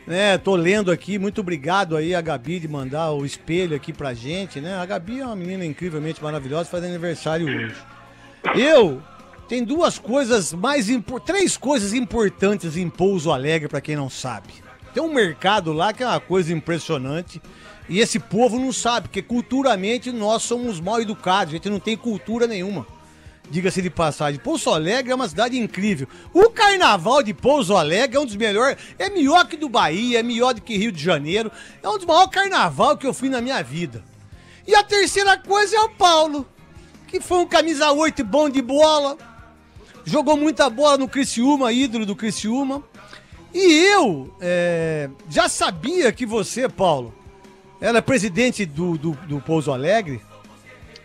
né? Tô lendo aqui, muito obrigado aí a Gabi de mandar o espelho aqui pra gente, né? A Gabi é uma menina incrivelmente maravilhosa, faz aniversário hoje. Tem três coisas importantes em Pouso Alegre pra quem não sabe. Tem um mercado lá que é uma coisa impressionante e esse povo não sabe, porque culturalmente nós somos mal educados, a gente não tem cultura nenhuma. Diga-se de passagem, Pouso Alegre é uma cidade incrível. O carnaval de Pouso Alegre é um dos melhores, é melhor que do Bahia, é melhor do que Rio de Janeiro. É um dos maiores carnaval que eu fui na minha vida. E a terceira coisa é o Paulo, que foi um camisa 8 bom de bola, jogou muita bola no Criciúma, ídolo do Criciúma. E eu já sabia que você, Paulo, era presidente do Pouso Alegre.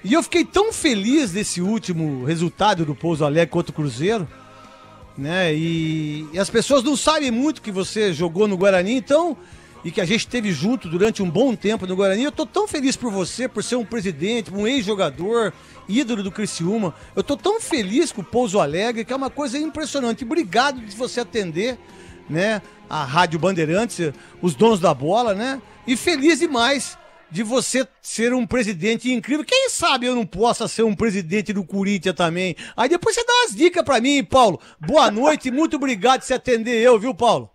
E eu fiquei tão feliz desse último resultado do Pouso Alegre contra o Cruzeiro, né? E as pessoas não sabem muito que você jogou no Guarani, então, e que a gente esteve junto durante um bom tempo no Guarani. Eu tô tão feliz por você, por ser um presidente, um ex-jogador, ídolo do Criciúma. Eu tô tão feliz com o Pouso Alegre, que é uma coisa impressionante. Obrigado de você atender, né, a Rádio Bandeirantes, os donos da bola, né? E feliz demais de você ser um presidente incrível. Quem sabe eu não possa ser um presidente do Corinthians também. Aí depois você dá umas dicas pra mim, Paulo. Boa noite, muito obrigado por você atender eu, viu, Paulo?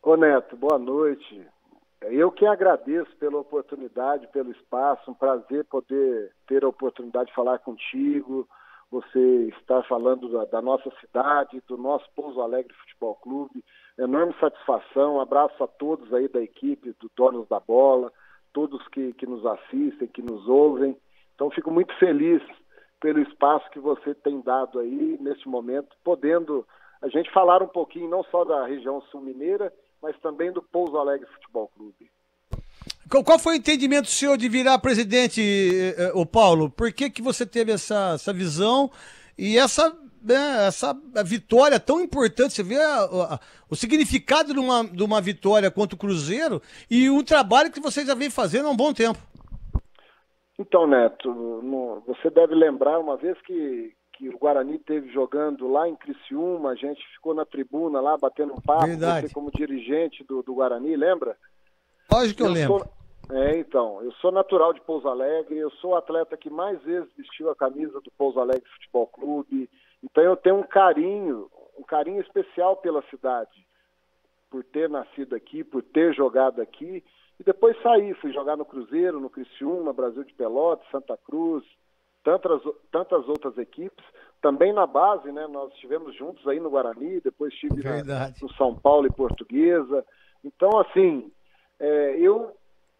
Ô Neto, boa noite. Eu que agradeço pela oportunidade, pelo espaço, um prazer poder ter a oportunidade de falar contigo. Você está falando da nossa cidade, do nosso Pouso Alegre Futebol Clube. Enorme satisfação, abraço a todos aí da equipe, do Donos da Bola, todos que nos assistem, que nos ouvem. Então, fico muito feliz pelo espaço que você tem dado aí, nesse momento, podendo a gente falar um pouquinho, não só da região sul-mineira, mas também do Pouso Alegre Futebol Clube. Qual foi o entendimento seu de virar presidente, ô Paulo? Por que você teve essa visão e essa vitória tão importante? Você vê o significado de uma vitória contra o Cruzeiro e um trabalho que você já vem fazendo há um bom tempo. Então, Neto, você deve lembrar uma vez que o Guarani esteve jogando lá em Criciúma, a gente ficou na tribuna lá batendo um papo, Verdade. você como dirigente do Guarani, lembra? Lógico que eu lembro. Então, eu sou natural de Pouso Alegre, eu sou o atleta que mais vezes vestiu a camisa do Pouso Alegre Futebol Clube, então eu tenho um carinho especial pela cidade, por ter nascido aqui, por ter jogado aqui, e depois fui jogar no Cruzeiro, no Criciúma, Brasil de Pelotas, Santa Cruz, tantas outras equipes, também na base, né, nós estivemos juntos aí no Guarani, depois estive no São Paulo e Portuguesa, então assim,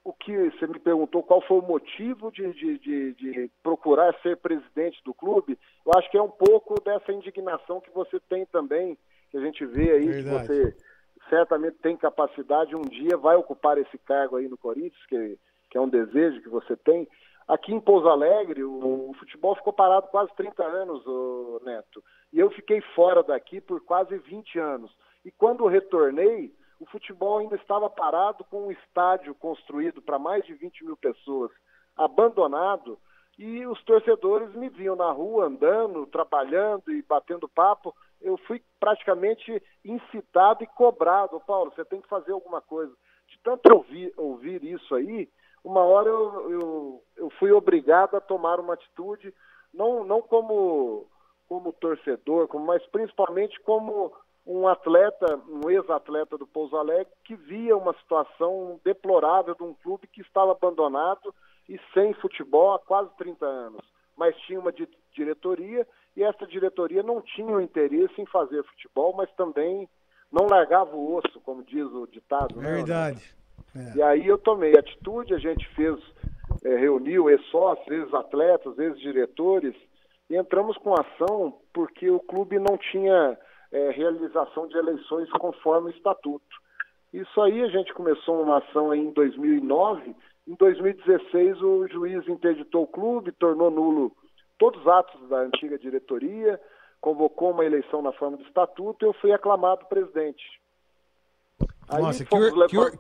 o que você me perguntou, qual foi o motivo de procurar ser presidente do clube, eu acho que é um pouco dessa indignação que você tem também, que a gente vê aí, Verdade. que você certamente tem capacidade, um dia vai ocupar esse cargo aí no Corinthians, que é um desejo que você tem. Aqui em Pouso Alegre, o futebol ficou parado quase 30 anos, Neto, e eu fiquei fora daqui por quase 20 anos. E quando retornei, o futebol ainda estava parado, com um estádio construído para mais de 20 mil pessoas, abandonado, e os torcedores me viam na rua, andando, trabalhando e batendo papo. Eu fui praticamente incitado e cobrado. Paulo, você tem que fazer alguma coisa. De tanto ouvir isso aí, uma hora eu fui obrigado a tomar uma atitude, não como torcedor, mas principalmente como um atleta, um ex-atleta do Pouso Alegre, que via uma situação deplorável de um clube que estava abandonado e sem futebol há quase 30 anos. Mas tinha uma diretoria, e essa diretoria não tinha o interesse em fazer futebol, mas também não largava o osso, como diz o ditado. Verdade. Né? E aí eu tomei atitude, a gente reuniu ex-sócios, ex-atletas, ex-diretores, e entramos com ação porque o clube não tinha realização de eleições conforme o estatuto. Isso aí a gente começou uma ação aí em 2009, em 2016 o juiz interditou o clube, tornou nulo todos os atos da antiga diretoria, convocou uma eleição na forma do estatuto e eu fui aclamado presidente. Nossa,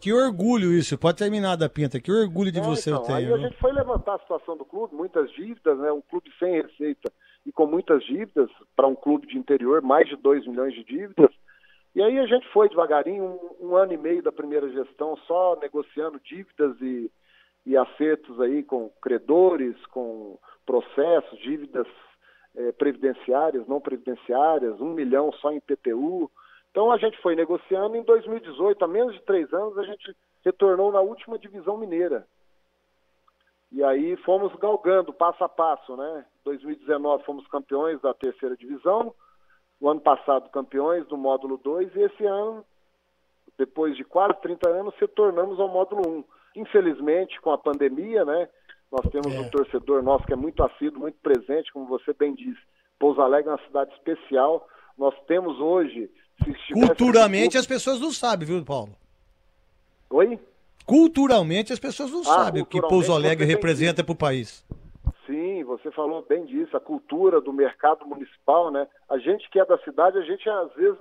que orgulho isso, pode terminar da Pinta, que orgulho de você eu tenho. Aí a gente foi levantar a situação do clube, muitas dívidas, né? Um clube sem receita e com muitas dívidas, para um clube de interior, mais de 2 milhões de dívidas, E aí a gente foi devagarinho, um ano e meio da primeira gestão, só negociando dívidas e acertos aí com credores, com processos, dívidas previdenciárias, não previdenciárias, 1 milhão só em PTU. Então a gente foi negociando. Em 2018, há menos de 3 anos, a gente retornou na última divisão mineira. E aí fomos galgando passo a passo, né? Em 2019 fomos campeões da terceira divisão, o ano passado campeões do módulo 2 e esse ano, depois de quase 30 anos, retornamos ao módulo 1. Infelizmente, com a pandemia, né? Nós temos um torcedor nosso que é muito assíduo, muito presente, como você bem disse. Pouso Alegre é uma cidade especial. Nós temos hoje... Culturalmente as pessoas não sabem, viu, Paulo? Oi? Culturalmente as pessoas não sabem o que Pouso Alegre representa para o país. Sim, você falou bem disso, a cultura do mercado municipal, né? A gente que é da cidade, a gente às vezes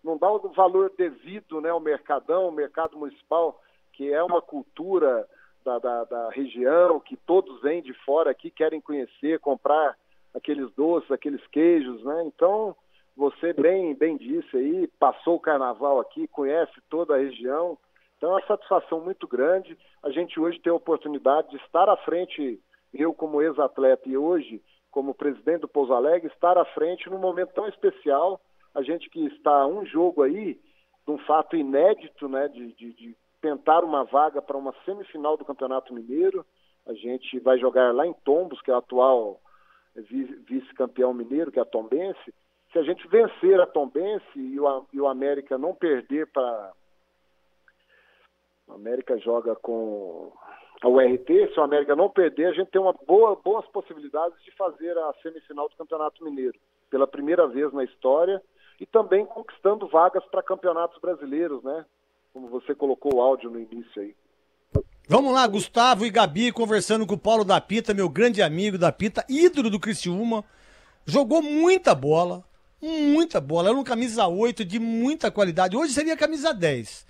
não dá o valor devido, né, ao mercadão, ao mercado municipal, que é uma cultura da região, que todos vêm de fora aqui, querem conhecer, comprar aqueles doces, aqueles queijos, né? Então, você bem disse aí, passou o carnaval aqui, conhece toda a região, então é uma satisfação muito grande. A gente hoje tem a oportunidade de estar à frente, eu como ex-atleta e hoje como presidente do Pouso Alegre, estar à frente num momento tão especial, a gente que está a um jogo aí, de um fato inédito, né, de tentar uma vaga para uma semifinal do Campeonato Mineiro. A gente vai jogar lá em Tombos, que é o atual vice-campeão mineiro, que é a Tombense. Se a gente vencer a Tombense e o América não perder para... O América joga com a URT, se o América não perder, a gente tem boas possibilidades de fazer a semifinal do Campeonato Mineiro, pela primeira vez na história, e também conquistando vagas para campeonatos brasileiros, né? Como você colocou o áudio no início aí. Vamos lá, Gustavo e Gabi conversando com o Paulo da Pita, meu grande amigo da Pita, ídolo do Criciúma. Jogou muita bola, era um camisa 8 de muita qualidade. Hoje seria camisa 10,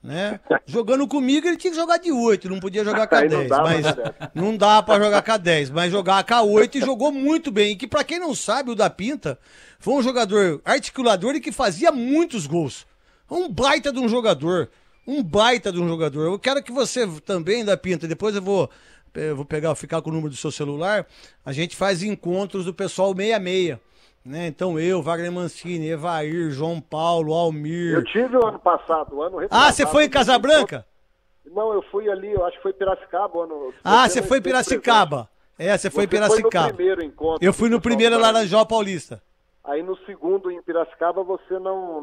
né? Jogando comigo ele tinha que jogar de 8, não podia jogar K10, mas não dá pra jogar K10, mas jogar K8 e jogou muito bem. E que pra quem não sabe, o da Pinta foi um jogador articulador e que fazia muitos gols. Um baita de um jogador. Eu quero que você também, da Pinta, depois eu vou ficar com o número do seu celular, a gente faz encontros do pessoal 66, né? Então eu, Wagner Mancini, Evair, João Paulo, Almir. Eu tive o ano passado, você foi em Casabranca? Não, eu fui ali, eu acho que foi Piracicaba. Você foi em Piracicaba. Você foi em Piracicaba. Foi no primeiro encontro. Eu fui no primeiro Laranjal Paulista. Aí no segundo em Piracicaba você não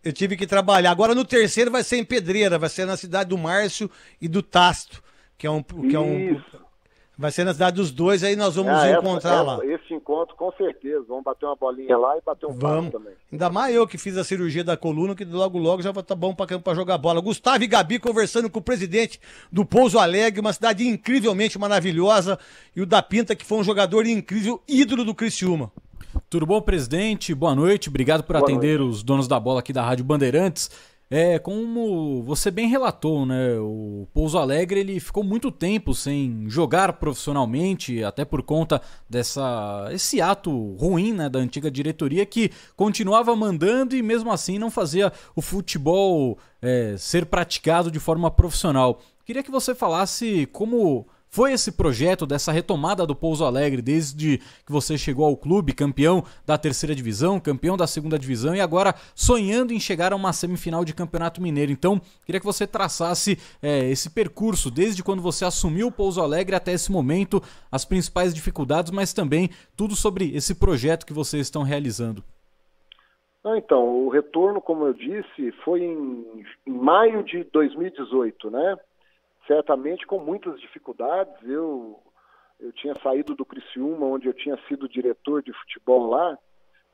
eu tive que trabalhar. Agora no terceiro vai ser em Pedreira, vai ser na cidade do Márcio e do Tasto, vai ser na cidade dos dois, aí nós vamos encontrar lá. Esse encontro, com certeza, vamos bater uma bolinha lá e bater um papo também. Ainda mais eu que fiz a cirurgia da coluna, que logo já vai estar bom pra jogar bola. Gustavo e Gabi conversando com o presidente do Pouso Alegre, uma cidade incrivelmente maravilhosa, e o da Pinta, que foi um jogador incrível, ídolo do Criciúma. Tudo bom, presidente? Boa noite, obrigado por atender os donos da bola aqui da Rádio Bandeirantes. Como você bem relatou, né, o Pouso Alegre ele ficou muito tempo sem jogar profissionalmente, até por conta esse ato ruim, né, da antiga diretoria que continuava mandando e mesmo assim não fazia o futebol ser praticado de forma profissional. Queria que você falasse como foi esse projeto dessa retomada do Pouso Alegre desde que você chegou ao clube, campeão da terceira divisão, campeão da segunda divisão e agora sonhando em chegar a uma semifinal de Campeonato Mineiro. Então, queria que você traçasse esse percurso desde quando você assumiu o Pouso Alegre até esse momento, as principais dificuldades, mas também tudo sobre esse projeto que vocês estão realizando. Então, o retorno, como eu disse, foi em maio de 2018, né? Certamente com muitas dificuldades. Eu tinha saído do Criciúma, onde eu tinha sido diretor de futebol lá,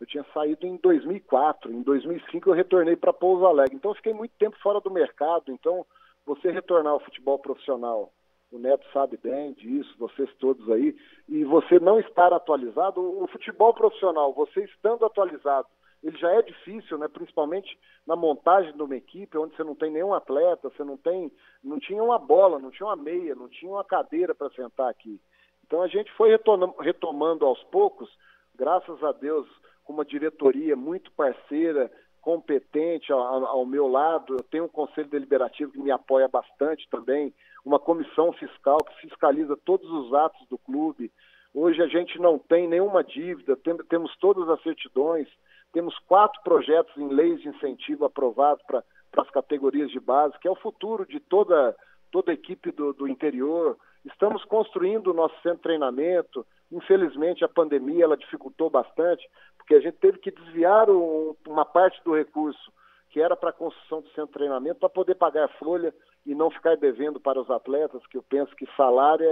eu tinha saído em 2004, em 2005 eu retornei para Pouso Alegre, então eu fiquei muito tempo fora do mercado. Então você retornar ao futebol profissional, o Neto sabe bem disso, vocês todos aí, e você não estar atualizado, o futebol profissional, você estando atualizado, ele já é difícil, né? Principalmente na montagem de uma equipe, onde você não tem nenhum atleta, você não tinha uma bola, não tinha uma meia, não tinha uma cadeira para sentar aqui. Então a gente foi retomando aos poucos, graças a Deus, com uma diretoria muito parceira, competente ao meu lado. Eu tenho um conselho deliberativo que me apoia bastante também, uma comissão fiscal que fiscaliza todos os atos do clube. Hoje a gente não tem nenhuma dívida, temos todas as certidões, temos 4 projetos em leis de incentivo aprovados para as categorias de base, que é o futuro de toda a equipe do interior. Estamos construindo o nosso centro de treinamento. Infelizmente a pandemia ela dificultou bastante, porque a gente teve que desviar uma parte do recurso que era para a construção do centro de treinamento para poder pagar folha e não ficar devendo para os atletas, que eu penso que salário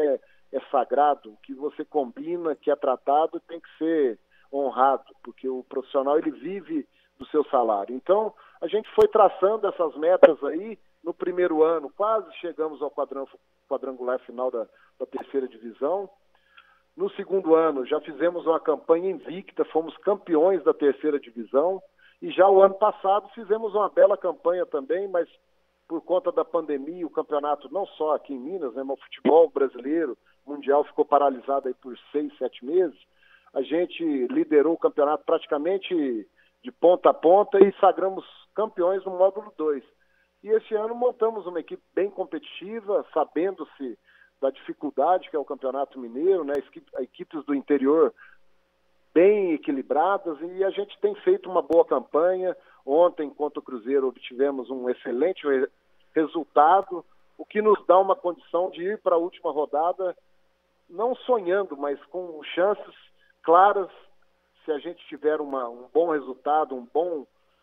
é sagrado, o que você combina, que é tratado, tem que ser honrado, porque o profissional ele vive do seu salário. Então, a gente foi traçando essas metas aí. No primeiro ano, quase chegamos ao quadrangular final da terceira divisão. No segundo ano, já fizemos uma campanha invicta, fomos campeões da terceira divisão. E já o ano passado fizemos uma bela campanha também, mas por conta da pandemia, o campeonato, não só aqui em Minas, né, mas o futebol brasileiro, mundial, ficou paralisado aí por 6, 7 meses. A gente liderou o campeonato praticamente de ponta a ponta e sagramos campeões no módulo 2. E esse ano montamos uma equipe bem competitiva, sabendo-se da dificuldade que é o Campeonato Mineiro, né? As equipes do interior bem equilibradas, e a gente tem feito uma boa campanha. Ontem, contra o Cruzeiro, obtivemos um excelente resultado, o que nos dá uma condição de ir para a última rodada, não sonhando, mas com chances claras, se a gente tiver um bom resultado,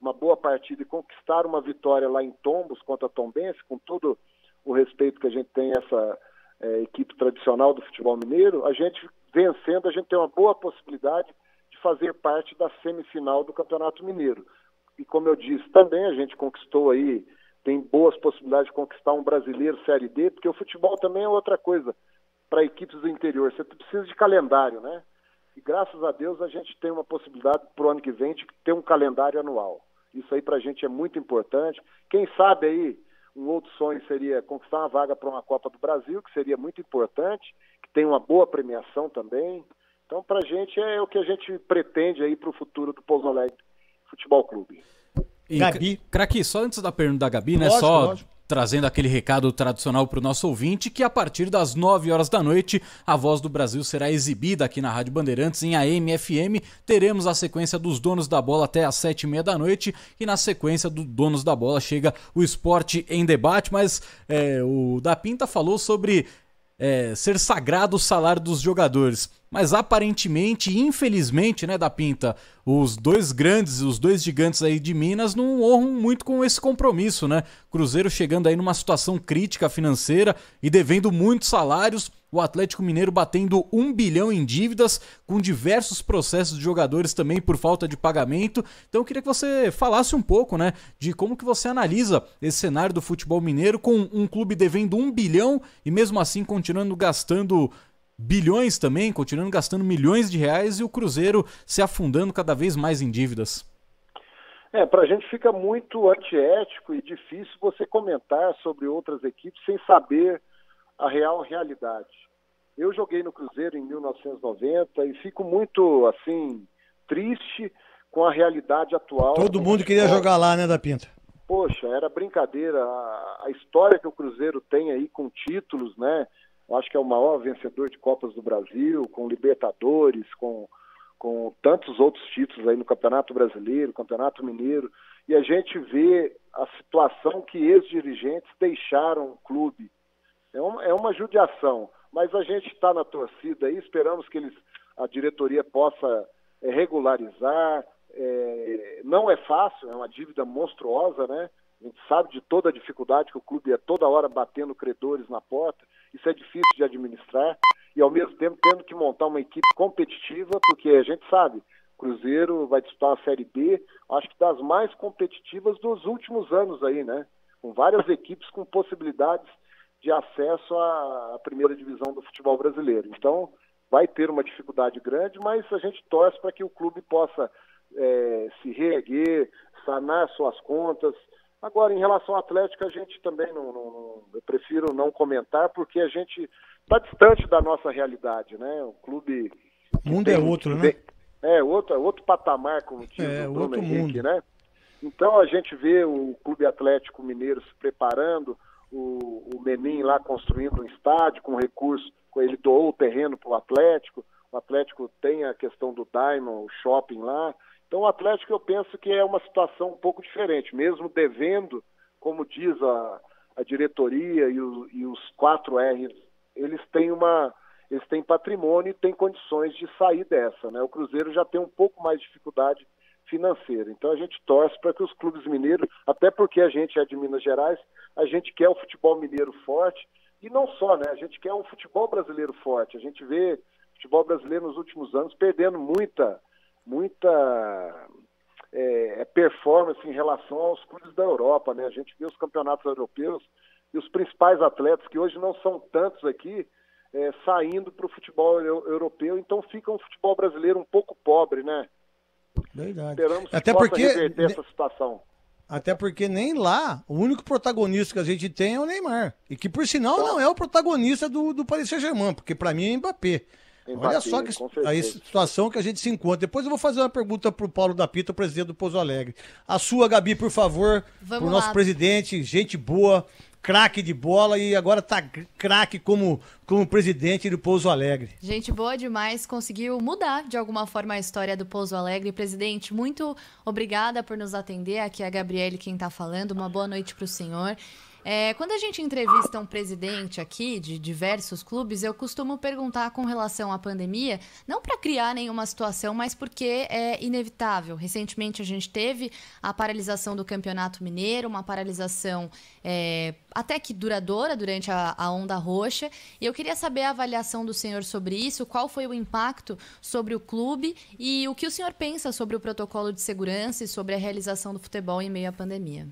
uma boa partida e conquistar uma vitória lá em Tombos contra a Tombense, com todo o respeito que a gente tem a essa equipe tradicional do futebol mineiro, a gente vencendo, a gente tem uma boa possibilidade de fazer parte da semifinal do Campeonato Mineiro. E como eu disse, também a gente conquistou aí, tem boas possibilidades de conquistar um brasileiro Série D, porque o futebol também é outra coisa para equipes do interior. Você precisa de calendário, né? E graças a Deus a gente tem uma possibilidade para o ano que vem de ter um calendário anual. Isso aí para a gente é muito importante. Quem sabe aí, um outro sonho seria conquistar uma vaga para uma Copa do Brasil, que seria muito importante, que tem uma boa premiação também. Então, para a gente é o que a gente pretende aí para o futuro do Pouso Alegre Futebol Clube. E, Gabi. Craque, só antes da pergunta da Gabi, né? Lógico. Trazendo aquele recado tradicional para o nosso ouvinte, que a partir das 9 horas da noite, a Voz do Brasil será exibida aqui na Rádio Bandeirantes, em AM FM. Teremos a sequência dos Donos da Bola até às 7h30 da noite, e na sequência do Donos da Bola chega o Esporte em Debate, mas o Da Pinta falou sobre ser sagrado o salário dos jogadores. Mas aparentemente, infelizmente, né, Da Pinta, os dois gigantes aí de Minas não honram muito com esse compromisso, né? Cruzeiro chegando aí numa situação crítica financeira e devendo muitos salários. O Atlético Mineiro batendo 1 bilhão em dívidas, com diversos processos de jogadores também por falta de pagamento. Então eu queria que você falasse um pouco, né, de como que você analisa esse cenário do futebol mineiro, com um clube devendo 1 bilhão e mesmo assim continuando gastando bilhões também, continuando gastando milhões de reais, e o Cruzeiro se afundando cada vez mais em dívidas. Para a gente fica muito antiético e difícil você comentar sobre outras equipes sem saber a realidade. Eu joguei no Cruzeiro em 1990 e fico muito, assim, triste com a realidade atual. Todo mundo queria jogar lá, né, Da Pinta? Poxa, era brincadeira. A história que o Cruzeiro tem aí com títulos, né? Eu acho que é o maior vencedor de Copas do Brasil, com Libertadores, com tantos outros títulos aí no Campeonato Brasileiro, Campeonato Mineiro. E a gente vê a situação que ex-dirigentes deixaram o clube. É uma judiação, mas a gente está na torcida aí, esperamos que a diretoria possa regularizar. Não é fácil, é uma dívida monstruosa, né? A gente sabe de toda a dificuldade que o clube é toda hora batendo credores na porta. Isso é difícil de administrar e, ao mesmo tempo, tendo que montar uma equipe competitiva, porque a gente sabe, o Cruzeiro vai disputar a Série B, acho que das mais competitivas dos últimos anos aí, né? Com várias equipes com possibilidades de acesso à primeira divisão do futebol brasileiro. Então, vai ter uma dificuldade grande, mas a gente torce para que o clube possa se reerguer, sanar suas contas. Agora, em relação ao Atlético, a gente também eu prefiro não comentar, porque a gente está distante da nossa realidade, né? O clube... O mundo é outro, né? Outro patamar, como diz o Bruno Henrique, mundo, né? Então a gente vê o Clube Atlético Mineiro se preparando, o Menin lá construindo um estádio com recurso, ele doou o terreno para o Atlético tem a questão do Diamond, o shopping lá. Então o Atlético, eu penso que é uma situação um pouco diferente, mesmo devendo, como diz a diretoria e os 4 R's, eles têm patrimônio e têm condições de sair dessa, né? O Cruzeiro já tem um pouco mais de dificuldade financeira. Então a gente torce para que os clubes mineiros, até porque a gente é de Minas Gerais, a gente quer o futebol mineiro forte, e não só, né? A gente quer um futebol brasileiro forte. A gente vê o futebol brasileiro nos últimos anos perdendo muita performance em relação aos clubes da Europa, né? A gente vê os campeonatos europeus e os principais atletas, que hoje não são tantos aqui, saindo para o futebol europeu, então fica um futebol brasileiro um pouco pobre, né? Verdade. Esperamos que até possa porque reverter essa situação. Até porque nem lá, o único protagonista que a gente tem é o Neymar. E que, por sinal, não é o protagonista do Paris Saint-Germain, porque para mim é Mbappé. Olha só a situação que a gente se encontra. Depois eu vou fazer uma pergunta pro Paulo da Pita, o presidente do Pouso Alegre. A sua, Gabi, por favor, pro nosso presidente, gente boa, craque de bola e agora tá craque como presidente do Pouso Alegre. Gente boa demais, conseguiu mudar de alguma forma a história do Pouso Alegre. Presidente, muito obrigada por nos atender. Aqui é a Gabriele quem tá falando. Uma boa noite pro senhor. Quando a gente entrevista um presidente aqui de diversos clubes, eu costumo perguntar com relação à pandemia, não para criar nenhuma situação, mas porque é inevitável. Recentemente a gente teve a paralisação do Campeonato Mineiro, uma paralisação até que duradoura durante a onda roxa, e eu queria saber a avaliação do senhor sobre isso, qual foi o impacto sobre o clube e o que o senhor pensa sobre o protocolo de segurança e sobre a realização do futebol em meio à pandemia.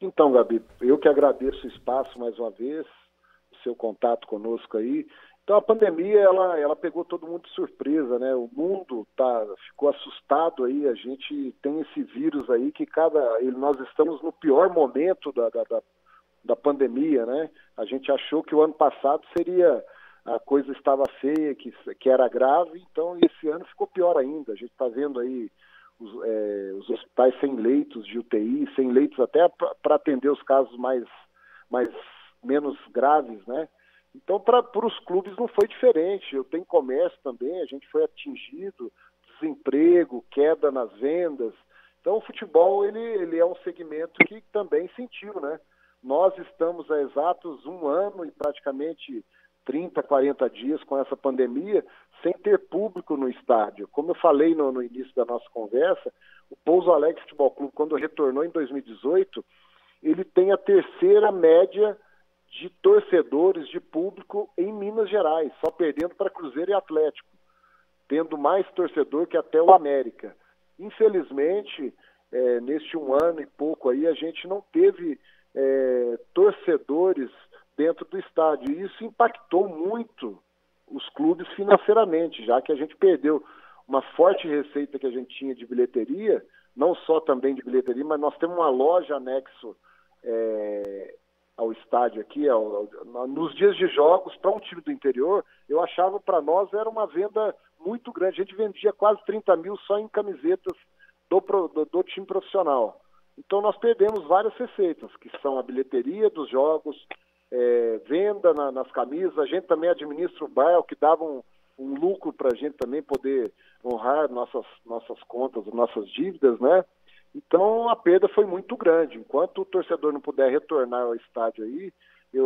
Então, Gabi, eu que agradeço o espaço mais uma vez, o seu contato conosco aí. Então, a pandemia, ela pegou todo mundo de surpresa, né? O mundo ficou assustado aí, a gente tem esse vírus aí que nós estamos no pior momento da pandemia, né? A gente achou que o ano passado a coisa estava feia, que era grave, então esse ano ficou pior ainda. A gente está vendo aí os hospitais sem leitos de UTI, sem leitos até para atender os casos menos graves, né? Então, para os clubes não foi diferente. Eu tenho comércio também, a gente foi atingido, desemprego, queda nas vendas. Então, o futebol ele é um segmento que também sentiu, né? Nós estamos há exatos 1 ano e praticamente 30, 40 dias com essa pandemia, sem ter público no estádio. Como eu falei no início da nossa conversa, o Pouso Alegre Futebol Clube, quando retornou em 2018, ele tem a 3ª média de torcedores, de público em Minas Gerais, só perdendo para Cruzeiro e Atlético, tendo mais torcedor que até o América. Infelizmente, neste 1 ano e pouco aí, a gente não teve torcedores dentro do estádio. E isso impactou muito os clubes financeiramente, já que a gente perdeu uma forte receita que a gente tinha de bilheteria, não só também de bilheteria, mas nós temos uma loja anexo ao estádio aqui, nos dias de jogos, para um time do interior, eu achava para nós era uma venda muito grande. A gente vendia quase 30 mil só em camisetas do time profissional. Então nós perdemos várias receitas, que são a bilheteria dos jogos, venda nas camisas. A gente também administra o bar, que dava um lucro para a gente também poder honrar nossas contas, nossas dívidas, né? Então a perda foi muito grande. Enquanto o torcedor não puder retornar ao estádio aí,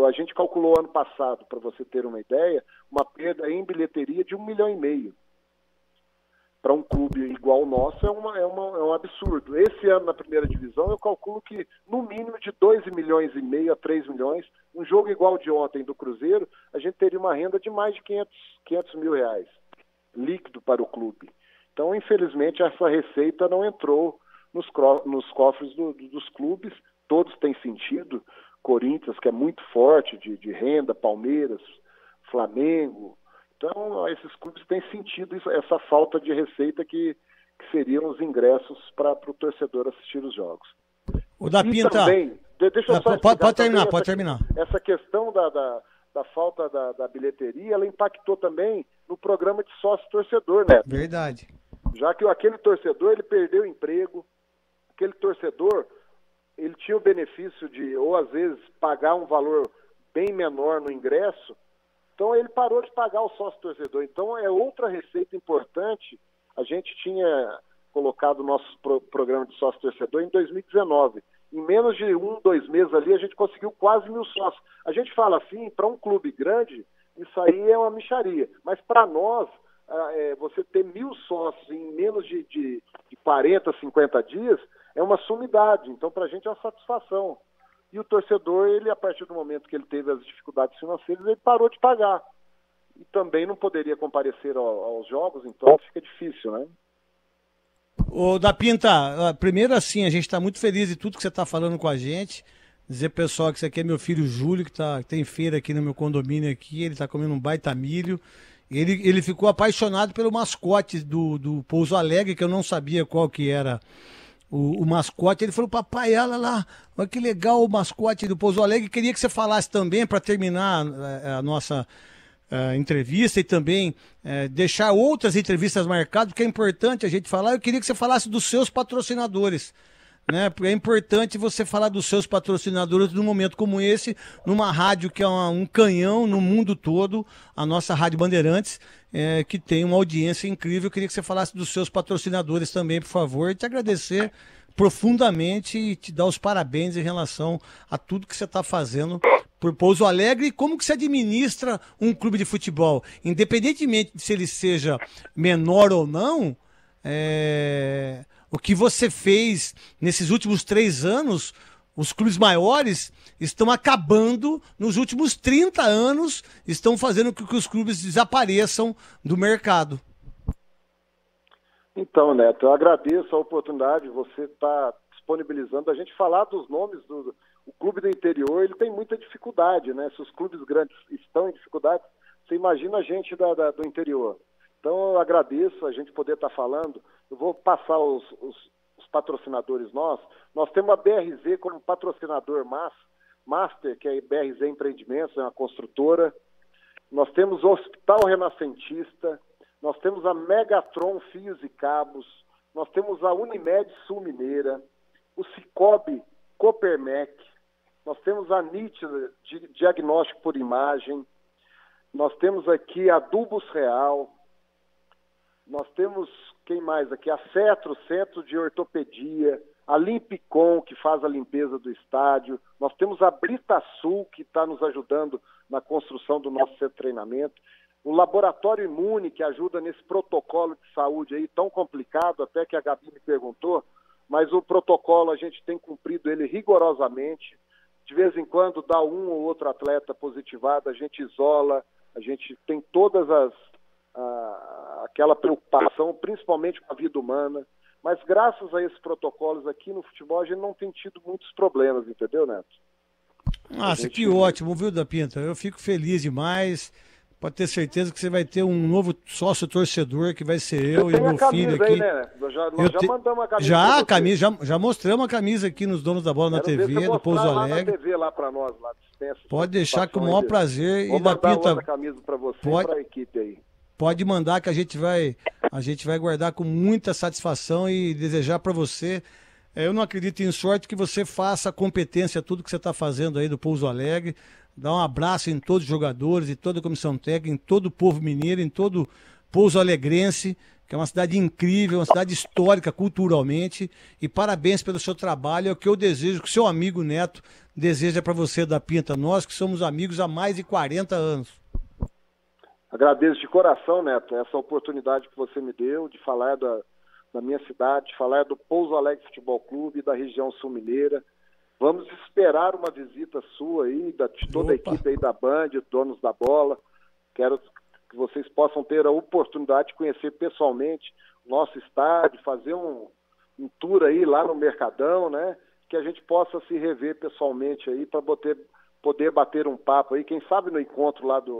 a gente calculou ano passado, para você ter uma ideia, uma perda em bilheteria de 1,5 milhão. Para um clube igual o nosso é um absurdo. Esse ano na primeira divisão eu calculo que no mínimo de 2,5 milhões a 3 milhões, um jogo igual de ontem do Cruzeiro, a gente teria uma renda de mais de 500 mil reais líquido para o clube. Então, infelizmente, essa receita não entrou nos cofres dos clubes. Todos têm sentido. Corinthians, que é muito forte de renda, Palmeiras, Flamengo. Então, esses clubes têm sentido essa falta de receita que seriam os ingressos para o torcedor assistir os jogos. O da Pinta... também, deixa eu só pode terminar. Essa questão da falta da bilheteria, ela impactou também no programa de sócio-torcedor, né? Verdade. Já que aquele torcedor, ele perdeu o emprego, aquele torcedor, ele tinha o benefício de, ou às vezes, pagar um valor bem menor no ingresso, então ele parou de pagar o sócio-torcedor. Então é outra receita importante. A gente tinha colocado o nosso programa de sócio-torcedor em 2019. Em menos de 2 meses ali, a gente conseguiu quase 1.000 sócios. A gente fala assim, para um clube grande, isso aí é uma mixaria. Mas para nós, você ter 1.000 sócios em menos de 40, 50 dias, é uma sumidade. Então, para a gente é uma satisfação. E o torcedor, ele, a partir do momento que ele teve as dificuldades financeiras, ele parou de pagar. E também não poderia comparecer aos jogos, então fica difícil, né? Ô, da Pinta, primeiro assim, a gente está muito feliz de tudo que você está falando com a gente. Dizer, pessoal, que isso aqui é meu filho Júlio, que tem feira aqui no meu condomínio aqui, ele está comendo um baita milho. Ele ficou apaixonado pelo mascote do Pouso Alegre, que eu não sabia qual que era o mascote. Ele falou, papai, olha lá, olha que legal o mascote do Pouso Alegre. Queria que você falasse também, para terminar a nossa entrevista e também deixar outras entrevistas marcadas, porque é importante a gente falar. Eu queria que você falasse dos seus patrocinadores, né? Porque é importante você falar dos seus patrocinadores num momento como esse, numa rádio que é um canhão no mundo todo, a nossa Rádio Bandeirantes, que tem uma audiência incrível. Eu queria que você falasse dos seus patrocinadores também, por favor, e te agradecer profundamente e te dar os parabéns em relação a tudo que você está fazendo por Pouso Alegre. E como que você administra um clube de futebol, independentemente de se ele seja menor ou não. O que você fez nesses últimos 3 anos, os clubes maiores estão acabando nos últimos 30 anos, estão fazendo com que os clubes desapareçam do mercado. Então, Neto, eu agradeço a oportunidade de você estar disponibilizando a gente falar dos nomes o clube do interior. Ele tem muita dificuldade, né? Se os clubes grandes estão em dificuldade, você imagina a gente do interior. Então, eu agradeço a gente poder estar falando. Eu vou passar os patrocinadores nossos. Nós temos a BRZ como patrocinador master, que é a BRZ Empreendimentos, é uma construtora. Nós temos o Hospital Renascentista, nós temos a Megatron Fios e Cabos, nós temos a Unimed Sul Mineira, o Cicobi Copermec, nós temos a Nítida Diagnóstico por Imagem, nós temos aqui a Adubos Real, nós temos, quem mais aqui? A Cetro, Centro de Ortopedia, a Limpicom, que faz a limpeza do estádio, nós temos a Brita Sul, que está nos ajudando na construção do nosso centro de treinamento, o Laboratório Imune, que ajuda nesse protocolo de saúde aí tão complicado, até que a Gabi me perguntou, mas o protocolo a gente tem cumprido ele rigorosamente. De vez em quando dá um ou outro atleta positivado, a gente isola, a gente tem todas aquela preocupação, principalmente com a vida humana, mas graças a esses protocolos aqui no futebol a gente não tem tido muitos problemas, entendeu, Neto? Nossa, que ótimo, viu, da Pinta? Eu fico feliz demais. Pode ter certeza que você vai ter um novo sócio torcedor, que vai ser eu e meu filho aqui. Aí, né? Nós já mandamos a camisa. Já mostramos a camisa aqui nos Donos da Bola na TV, do Pouso Alegre. Na TV lá para nós, lá, pode deixar com o maior prazer. Vou mandar outra camisa para você e para a equipe aí. Pode mandar, que a gente vai guardar com muita satisfação e desejar para você. Eu não acredito em sorte, que você faça a competência, tudo que você está fazendo aí do Pouso Alegre. Dá um abraço em todos os jogadores, em toda a comissão técnica, em todo o povo mineiro, em todo o Pouso Alegrense, que é uma cidade incrível, uma cidade histórica culturalmente. E parabéns pelo seu trabalho. É o que eu desejo, que o seu amigo Neto deseja para você, da Pinta. Nós que somos amigos há mais de 40 anos. Agradeço de coração, Neto, essa oportunidade que você me deu de falar da minha cidade, de falar do Pouso Alegre Futebol Clube, da região sul-mineira. Vamos esperar uma visita sua aí, de toda a equipe aí da Band, Donos da Bola. Quero que vocês possam ter a oportunidade de conhecer pessoalmente o nosso estádio, fazer um tour aí lá no Mercadão, né? Que a gente possa se rever pessoalmente aí para poder bater um papo aí, quem sabe no encontro lá do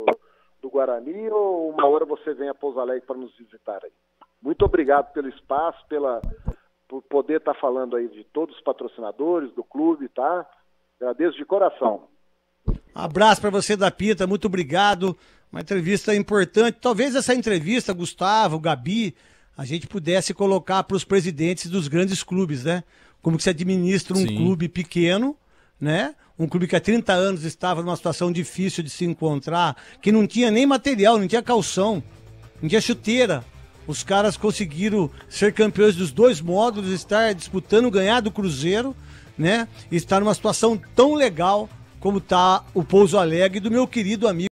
Guarani, ou uma hora você vem a Pouso Alegre para nos visitar aí. Muito obrigado pelo espaço, por poder estar falando aí de todos os patrocinadores do clube, tá? Agradeço de coração. Abraço para você da Pita, muito obrigado. Uma entrevista importante. Talvez essa entrevista, Gustavo, Gabi, a gente pudesse colocar para os presidentes dos grandes clubes, né? Como que se administra um clube pequeno, né? Um clube que há 30 anos estava numa situação difícil de se encontrar, que não tinha nem material, não tinha calção, não tinha chuteira. Os caras conseguiram ser campeões dos 2 módulos, estar disputando, ganhar do Cruzeiro, né? E estar numa situação tão legal como está o Pouso Alegre do meu querido amigo